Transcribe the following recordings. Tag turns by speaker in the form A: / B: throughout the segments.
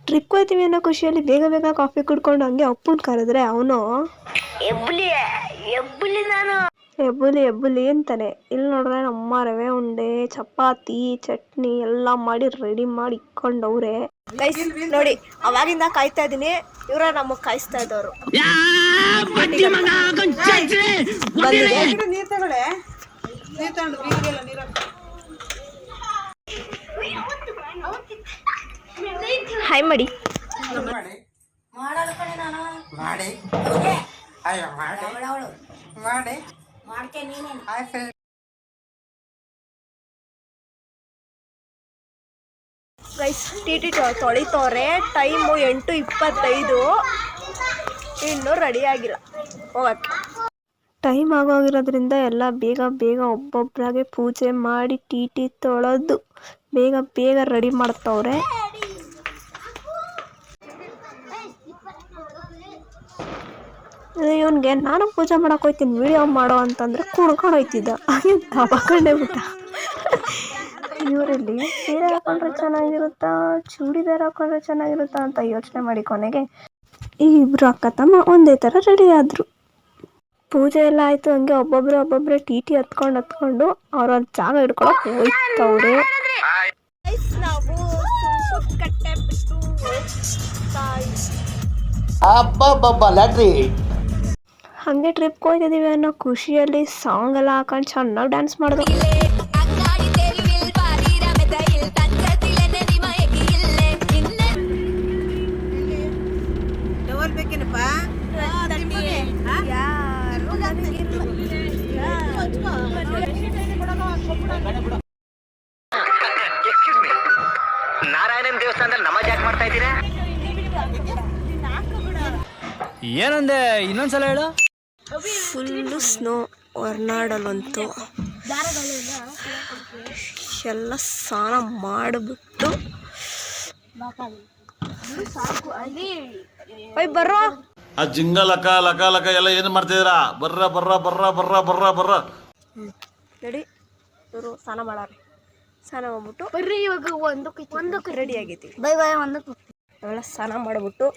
A: Trip ಹೋಗ್ತೀವಿ ಅನ್ನೋ ಖುಷಿಯಲ್ಲಿ ಬೇಗ ಬೇಗ ಕಾಫಿ ಕುಡ್ಕೊಂಡು ಹಂಗೆ ಅಪ್ಪನ ಕರೆದ್ರೆ ಅವನು ಎಬ್ಬುಲಿ ಎಬ್ಬುಲಿ ಅಂತಾನೆ. ಇಲ್ಲಿ ನೋಡಿದ್ರೆ ನಮ್ಮ ರವೆ ಉಂಡೆ ಚಪಾತಿ ಚಟ್ನಿ ಎಲ್ಲ ಮಾಡಿ ರೆಡಿ ಮಾಡಿ ಇಕ್ಕೊಂಡವ್ರೆ. ಗೈಸ್ ನೋಡಿ, ಅವಾಗಿಂದ ಕಾಯ್ತಾ ಇದೀನಿ, ಇವರ ನಮಗ್ ಕಾಯಿಸ್ತಾ ಇದ್ದವ್ರು. ಹಾಯ್ ಮಾಡಿ ಗೈಸ್. ಟಿ ತೊಳಿತವ್ರೆ. ಟೈಮು 8:25. ಇನ್ನೂ ರೆಡಿ ಆಗಿಲ್ಲ ಹೋಗಕ್ಕೆ. ಟೈಮ್ ಆಗೋಗಿರೋದ್ರಿಂದ ಎಲ್ಲ ಬೇಗ ಬೇಗ ಒಬ್ಬೊಬ್ಬರಾಗೆ ಪೂಜೆ ಮಾಡಿ ಟಿ ತೊಳೆದು ಬೇಗ ಬೇಗ ರೆಡಿ ಮಾಡ್ತವ್ರೆ. ಇವನ್ಗೆ ನಾನು ಪೂಜೆ ಮಾಡಕ್ಕೆ ಹೋಗ್ತೀನಿ ವಿಡಿಯೋ ಮಾಡೋ ಅಂತಂದ್ರೆ ಕುಣ್ಕೊಂಡು ಹೋಯ್ತಿದ್ದ, ಹಾಗೆ ತಗೊಂಡೇ ಬಿಟ್ಟ. ಇವರಲ್ಲಿ ಸೀರೆ ಹಾಕೊಂಡ್ರೆ ಚೆನ್ನಾಗಿರುತ್ತಾ ಚೂಡಿದಾರ್ ಹಾಕೊಂಡ್ರೆ ಚೆನ್ನಾಗಿರುತ್ತಾ ಅಂತ ಯೋಚನೆ ಮಾಡಿ ಕೊನೆಗೆ ಈ ಇಬ್ರು ಅಕ್ಕ ತಮ್ಮ ಒಂದೇ ಥರ ರೆಡಿ ಆದರು. ಪೂಜೆ ಎಲ್ಲ ಆಯಿತು. ಹಂಗೆ ಒಬ್ಬೊಬ್ಬರೇ ಟಿ ಹತ್ಕೊಂಡು ಅವ್ರವ್ರ ಜಾಗ ಹಿಡ್ಕೊಳಕ್ಕೆ ಹೋಯ್ತವ್ರೆ. ನಾವು ಕಟ್ಟೆ ಬಿಟ್ಟು ಹಂಗೆ ಟ್ರಿಪ್ಗೆ ಹೋಗ್ತಿದ್ದೀವಿ ಅನ್ನೋ ಖುಷಿಯಲ್ಲಿ ಸಾಂಗ್ ಎಲ್ಲ ಹಾಕೊಂಡು ಚೆನ್ನಾಗಿ ಡ್ಯಾನ್ಸ್ ಮಾಡಿದ್ರು.
B: ನಾರಾಯಣನ್ ದೇವಸ್ಥಾನದಲ್ಲಿ ನಮಾಜ್ ಯಾಕೆ ಮಾಡ್ತಾ ಇದ್ದೀರಾ? ಏನಂದೆ ಇನ್ನೊಂದ್ಸಲ ಹೇಳು.
A: ಫುಲ್ಲು ಸ್ನೋ ಹೊರನಾಡಲ್ಲಂತೂ. ಎಲ್ಲ ಸ್ನಾನ ಮಾಡಿಬಿಟ್ಟು ಬರ್ರೋ
C: ಆ ಜಿಂಗ ಲಕ ಲಕ ಲಕ ಎಲ್ಲ ಏನು ಮಾಡ್ತಿದ್ದೀರಾ? ಬರ್ರ ಬರ್ರ ಬರ್ರ ಬರ್ರ ಬರ್ರ ಬರ್ರ
A: ರೆಡಿ. ಇವರು ಸ್ನಾನ ಮಾಡಾರೆ. ಸ್ನಾನ ಮಾಡ್ಬಿಟ್ಟು ಬರ್ರಿ ಇವಾಗ ಒಂದಕ್ಕೆ ರೆಡಿ ಆಗೈತಿ. ಅವೆಲ್ಲ ಸ್ನಾನ ಮಾಡಿಬಿಟ್ಟು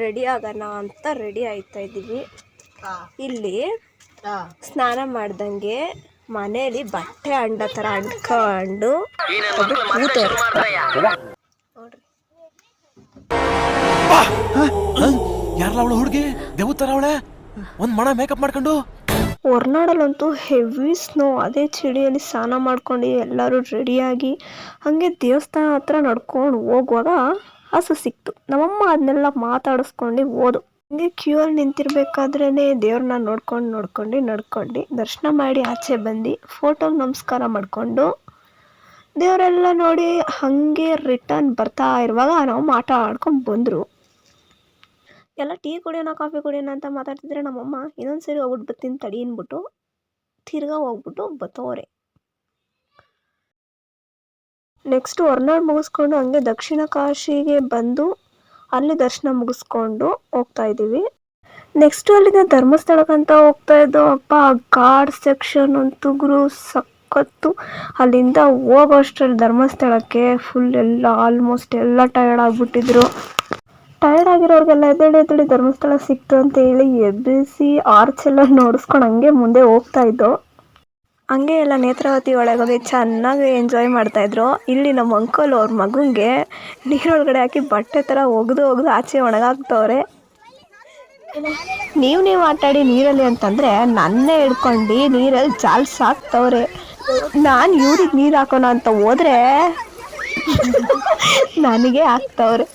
A: ರೆಡಿ ಆಗೋಣ ಅಂತ ರೆಡಿ ಆಯ್ತಾ ಇದ್ದೀವಿ. ಇಲ್ಲಿ ಸ್ನಾನ ಮಾಡ್ದಂಗೆ ಮನೇಲಿ ಬಟ್ಟೆ ಅಂಡ ಥರ ಅಂಡ್ಕೊಂಡು
D: ಯಾರಲ್ಲ ಅವಳು ಹುಡುಗಿ ದೇವತರ ಅವಳೆ ಒಂದ್ ಮಣ ಮೇಕಪ್ ಮಾಡ್ಕೊಂಡು.
A: ಹೊರನಾಡಲ್ಲಂತೂ ಹೆವಿ ಸ್ನೋ. ಅದೇ ಚಳಿಯಲ್ಲಿ ಸ್ನಾನ ಮಾಡ್ಕೊಂಡು ಎಲ್ಲರೂ ರೆಡಿಯಾಗಿ ಹಾಗೆ ದೇವಸ್ಥಾನ ಹತ್ರ ನಡ್ಕೊಂಡು ಹೋಗುವಾಗ ಹಸು ಸಿಕ್ತು. ನಮ್ಮಮ್ಮ ಅದನ್ನೆಲ್ಲ ಮಾತಾಡಿಸ್ಕೊಂಡು ಹೋದು. ಹಂಗೆ ಕ್ಯೂ ಅಲ್ಲಿ ನಿಂತಿರ್ಬೇಕಾದ್ರೇ ದೇವ್ರನ್ನ ನಡ್ಕೊಂಡು ದರ್ಶನ ಮಾಡಿ ಆಚೆ ಬಂದು ಫೋಟೋಗೆ ನಮಸ್ಕಾರ ಮಾಡಿಕೊಂಡು ದೇವರೆಲ್ಲ ನೋಡಿ ಹಾಗೆ ರಿಟರ್ನ್ ಬರ್ತಾ ಇರುವಾಗ ನಾವು ಆಡ್ಕೊಂಡು ಬಂದರು. ಎಲ್ಲ ಟೀ ಕುಡಿಯೋಣ ಕಾಫಿ ಕುಡಿಯೋಣ ಅಂತ ಮಾತಾಡ್ತಿದ್ರೆ ನಮ್ಮಮ್ಮ ಇನ್ನೊಂದು ಸರಿ ಹೋಗ್ಬಿಟ್ಟು ಬರ್ತೀನಿ ತಡಿ ಅಂದ್ಬಿಟ್ಟು ತಿರ್ಗಾ ಹೋಗ್ಬಿಟ್ಟು ಬತ್ತೋರೆ. ನೆಕ್ಸ್ಟ್ ಹೊರನಾಡು ಮುಗಿಸ್ಕೊಂಡು ಹಂಗೆ ದಕ್ಷಿಣ ಕಾಶಿಗೆ ಬಂದು ಅಲ್ಲಿ ದರ್ಶನ ಮುಗಿಸ್ಕೊಂಡು ಹೋಗ್ತಾ ಇದ್ದೀವಿ. ನೆಕ್ಸ್ಟ್ ಅಲ್ಲಿಂದ ಧರ್ಮಸ್ಥಳಕ್ಕಂತ ಹೋಗ್ತಾ ಇದ್ದೋ. ಅಪ್ಪ ಗಾಡ್ ಸೆಕ್ಷನ್ ಅಂತೂ ಗುರು ಸಖತ್ತು. ಅಲ್ಲಿಂದ ಹೋಗೋಷ್ಟರಲ್ಲಿ ಧರ್ಮಸ್ಥಳಕ್ಕೆ ಫುಲ್ ಎಲ್ಲ ಆಲ್ಮೋಸ್ಟ್ ಎಲ್ಲ ಟಯರ್ಡ್ ಆಗಿಬಿಟ್ಟಿದ್ರು. ಟಯರ್ಡ್ ಆಗಿರೋರಿಗೆಲ್ಲ ಎದ್ದೇಳಿ ಧರ್ಮಸ್ಥಳ ಸಿಕ್ತು ಅಂತ ಹೇಳಿ ಎಬ್ಬಿಸಿ ಆರ್ಚ್ ಎಲ್ಲ ನೋಡಿಸ್ಕೊಂಡು ಹಂಗೆ ಮುಂದೆ ಹೋಗ್ತಾ ಇದ್ದೋ. ಹಂಗೆ ಎಲ್ಲ ನೇತ್ರಾವತಿ ಒಳಗೆ ಹೋಗಿ ಚೆನ್ನಾಗಿ ಎಂಜಾಯ್ ಮಾಡ್ತಾಯಿದ್ರು. ಇಲ್ಲಿ ನಮ್ಮ ಅಂಕಲ್ ಅವ್ರ ಮಗನಿಗೆ ನೀರೊಳಗಡೆ ಹಾಕಿ ಬಟ್ಟೆ ಥರ ಒಗೆದು ಆಚೆ ಒಣಗಾಕ್ತವ್ರೆ. ನೀವು ಆಟಾಡಿ ನೀರಲ್ಲಿ ಅಂತಂದರೆ ನನ್ನೇ ಹಿಡ್ಕೊಂಡು ನೀರಲ್ಲಿ ಜಾಲ್ಸ್ ಹಾಕ್ತವ್ರೆ. ನಾನು ಇವ್ರಿಗೆ ನೀರು ಹಾಕೋಣ ಅಂತ ಹೋದರೆ ನನಗೆ ಹಾಕ್ತವ್ರೆ.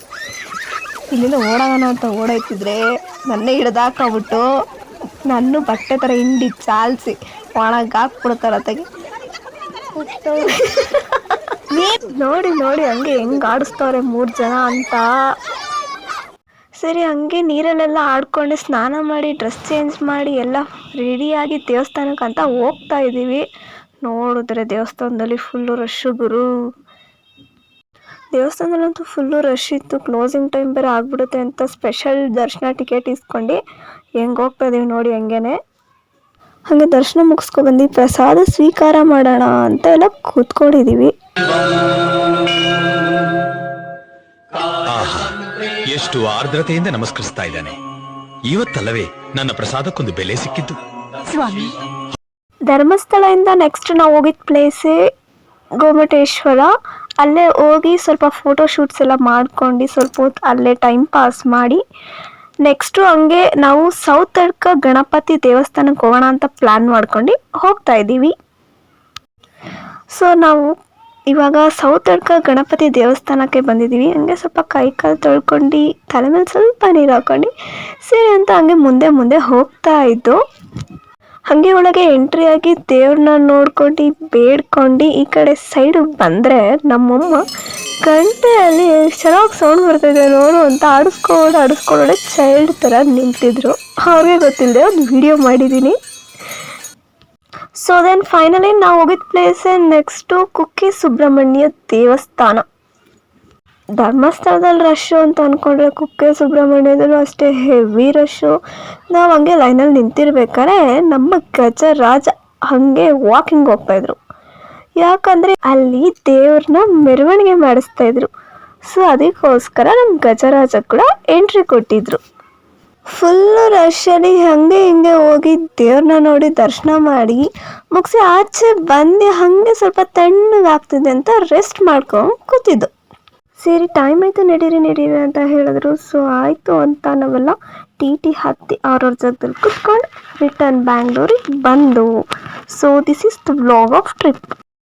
A: ಇಲ್ಲಿಂದ ಓಡೋಣ ಅಂತ ಓಡಾಯ್ತಿದ್ರೆ ನನ್ನೇ ಹಿಡ್ದಾಕ್ಬಿಟ್ಟು ನನ್ನ ಬಟ್ಟೆ ಥರ ಹಿಂಡಿ ಚಾಲ್ಸಿ ಒಣಗಾಕ್ಬಿಡ್ತಾರ ತೆಗಿ. ನೋಡಿ ಹಂಗೆ ಹೆಂಗೆ ಆಡಿಸ್ತವ್ರೆ 3 ಜನ ಅಂತ. ಸರಿ ಹಂಗೆ ನೀರಲ್ಲೆಲ್ಲ ಆಡ್ಕೊಂಡು ಸ್ನಾನ ಮಾಡಿ ಡ್ರೆಸ್ ಚೇಂಜ್ ಮಾಡಿ ಎಲ್ಲ ರೆಡಿಯಾಗಿ ದೇವಸ್ಥಾನಕ್ಕಂತ ಹೋಗ್ತಾ ಇದ್ದೀವಿ. ನೋಡಿದ್ರೆ ದೇವಸ್ಥಾನದಲ್ಲಿ ಫುಲ್ಲು ರಶ್ಶು ಗುರು. ದೇವಸ್ಥಾನದಲ್ಲಂತೂ ಫುಲ್ಲು ರಶ್ ಇತ್ತು. ಕ್ಲೋಸಿಂಗ್ ಟೈಮ್ ಬೇರೆ ಆಗ್ಬಿಡುತ್ತೆ ಅಂತ ಸ್ಪೆಷಲ್ ದರ್ಶನ ಟಿಕೆಟ್ ಇಸ್ಕೊಂಡು ಹೆಂಗೆ ಹೋಗ್ತಾ ಇದೀವಿ ನೋಡಿ. ಹಾಗೆ ದರ್ಶನ ಮುಗಿಸ್ಕೊಬಂದು ಪ್ರಸಾದ ಸ್ವೀಕಾರ ಮಾಡೋಣ ಅಂತ ಎಲ್ಲ ಕೂತ್ಕೊಂಡಿದ್ದೀವಿ.
E: ಎಷ್ಟು ಆರ್ದ್ರತೆಯಿಂದ ನಮಸ್ಕರಿಸ್ತಾ ಇದ್ದಾನೆ. ಇವತ್ತಲ್ಲವೇ ನನ್ನ ಪ್ರಸಾದಕ್ಕೊಂದು ಬೆಲೆ ಸಿಕ್ಕಿದ್ದು.
F: ಸ್ವಾಮಿ,
A: ಧರ್ಮಸ್ಥಳದಿಂದ ನೆಕ್ಸ್ಟ್ ನಾವು ಹೋಗಿದ್ದ ಪ್ಲೇಸೇ ಗೋಮಟೇಶ್ವರ. ಅಲ್ಲೇ ಹೋಗಿ ಸ್ವಲ್ಪ ಫೋಟೋ ಶೂಟ್ಸ್ ಎಲ್ಲ ಮಾಡ್ಕೊಂಡು ಸ್ವಲ್ಪ ಹೊತ್ತು ಅಲ್ಲೇ ಟೈಮ್ ಪಾಸ್ ಮಾಡಿ ನೆಕ್ಸ್ಟು ಹಂಗೆ ನಾವು ಸೌತಡ್ಕ ಗಣಪತಿ ದೇವಸ್ಥಾನಕ್ಕೆ ಹೋಗೋಣ ಅಂತ ಪ್ಲ್ಯಾನ್ ಮಾಡ್ಕೊಂಡು ಹೋಗ್ತಾ ಇದ್ದೀವಿ. ಸೊ ನಾವು ಇವಾಗ ಸೌತಡ್ಕ ಗಣಪತಿ ದೇವಸ್ಥಾನಕ್ಕೆ ಬಂದಿದ್ದೀವಿ. ಹಂಗೆ ಸ್ವಲ್ಪ ಕೈ ಕಾಲು ತೊಳ್ಕೊಂಡು ತಲೆ ಮೇಲೆ ಸ್ವಲ್ಪ ನೀರು ಹಾಕ್ಕೊಂಡು ಸರಿ ಅಂತ ಹಂಗೆ ಮುಂದೆ ಹೋಗ್ತಾ ಇದ್ದು, ಹಾಗೆ ಒಳಗೆ ಎಂಟ್ರಿ ಆಗಿ ದೇವ್ರನ್ನ ನೋಡ್ಕೊಂಡು ಬೇಡ್ಕೊಂಡು ಈ ಕಡೆ ಸೈಡ್ ಬಂದರೆ ನಮ್ಮಮ್ಮ ಗಂಟೆಯಲ್ಲಿ ಚೆನ್ನಾಗಿ ಸೌಂಡ್ ಬರ್ತಾಯಿದೆ ನೋಡು ಅಂತ ಆಡಿಸ್ಕೊಂಡೊಡೆ ಚೈಲ್ಡ್ ಥರ ನಿಂತಿದ್ರು. ಅವ್ರಿಗೆ ಗೊತ್ತಿಲ್ಲದೆ ಒಂದು ವಿಡಿಯೋ ಮಾಡಿದ್ದೀನಿ. ಸೊ ದೆನ್ ಫೈನಲಿ ನಾವು ಹೋಗಿದ್ದ ಪ್ಲೇಸೇ ನೆಕ್ಸ್ಟು ಕುಕ್ಕೆ ಸುಬ್ರಹ್ಮಣ್ಯ ದೇವಸ್ಥಾನ. ಧರ್ಮಸ್ಥಳದಲ್ಲಿ ರಶ್ಶು ಅಂತ ಅಂದ್ಕೊಂಡ್ರೆ ಕುಕ್ಕೆ ಸುಬ್ರಹ್ಮಣ್ಯದಲ್ಲೂ ಅಷ್ಟೇ ಹೆವಿ ರಶ್ಶು. ನಾವು ಹಂಗೆ ಲೈನಲ್ಲಿ ನಿಂತಿರ್ಬೇಕಾದ್ರೆ ನಮ್ಮ ಗಜರಾಜ ಹಾಗೆ ವಾಕಿಂಗ್ ಹೋಗ್ತಾಯಿದ್ರು. ಯಾಕಂದರೆ ಅಲ್ಲಿ ದೇವ್ರನ್ನ ಮೆರವಣಿಗೆ ಮಾಡಿಸ್ತಾಯಿದ್ರು. ಸೊ ಅದಕ್ಕೋಸ್ಕರ ನಮ್ಮ ಗಜರಾಜ ಕೂಡ ಎಂಟ್ರಿ ಕೊಟ್ಟಿದ್ರು. ಫುಲ್ಲು ರಶಲ್ಲಿ ಹಾಗೆ ಹಿಂಗೆ ಹೋಗಿ ದೇವ್ರನ್ನ ನೋಡಿ ದರ್ಶನ ಮಾಡಿ ಮುಗಿಸಿ ಆಚೆ ಬಂದು ಹಾಗೆ ಸ್ವಲ್ಪ ತಣ್ಣಗಾಗ್ತಿದೆ ಅಂತ ರೆಸ್ಟ್ ಮಾಡ್ಕೊಂಡು ಕೂತಿದ್ದು. ಸರಿ ಟೈಮ್ ಆಯಿತು ನಡೀರಿ ಅಂತ ಹೇಳಿದ್ರು. ಸೊ ಆಯಿತು ಅಂತ ನಾವೆಲ್ಲ ಟಿ ಹತ್ತಿ ಅವ್ರವ್ರ ಜಾಗದಲ್ಲಿ ಕುತ್ಕೊಂಡು ರಿಟರ್ನ್ ಬ್ಯಾಂಗ್ಳೂರಿಗೆ ಬಂದು. So this is the vlog of trip.